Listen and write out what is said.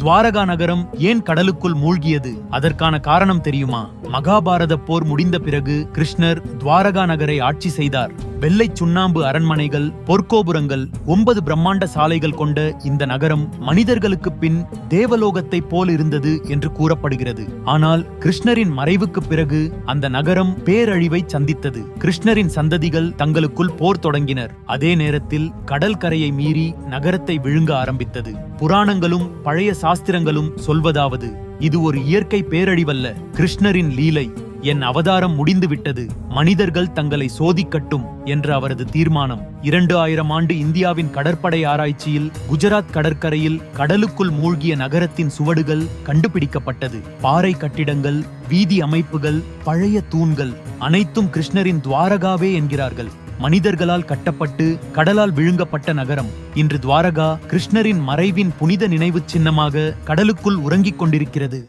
துவாரகா நகரம் ஏன் கடலுக்குள் மூழ்கியது? அதற்கான காரணம் தெரியுமா? மகாபாரத போர் முடிந்த பிறகு கிருஷ்ணர் துவாரகா நகரை ஆட்சி செய்தார். வெள்ளை சுண்ணாம்பு அரண்மனைகள், பொற்கோபுரங்கள், 9 பிரம்மாண்ட சாலைகள் கொண்ட இந்த நகரம் மனிதர்களுக்கு பின் தேவலோகத்தை போல் இருந்தது என்று கூறப்படுகிறது. ஆனால் கிருஷ்ணரின் மறைவுக்கு பிறகு அந்த நகரம் பேரழிவை சந்தித்தது. கிருஷ்ணரின் சந்ததிகள் தங்களுக்குள் போர் தொடங்கினர். அதே நேரத்தில் கடல் கரையை மீறி நகரத்தை விழுங்க ஆரம்பித்தது. புராணங்களும் பழைய சாஸ்திரங்களும் சொல்வதாவது, இது ஒரு இயற்கை பேரழிவல்ல, கிருஷ்ணரின் லீலை. என் அவதாரம் முடிந்துவிட்டது, மனிதர்கள் தங்களை சோதிக்கட்டும் என்ற அவரது தீர்மானம். 2000 ஆண்டு இந்தியாவின் கடற்படை ஆராய்ச்சியில் குஜராத் கடற்கரையில் கடலுக்குள் மூழ்கிய நகரத்தின் சுவடுகள் கண்டுபிடிக்கப்பட்டது. பாறை கட்டிடங்கள், வீதி அமைப்புகள், பழைய தூண்கள் அனைத்தும் கிருஷ்ணரின் துவாரகாவே என்கிறார்கள். மனிதர்களால் கட்டப்பட்டு கடலால் விழுங்கப்பட்ட நகரம். இன்று துவாரகா கிருஷ்ணரின் மறைவின் புனித நினைவு சின்னமாக கடலுக்குள் உறங்கிக் கொண்டிருக்கிறது.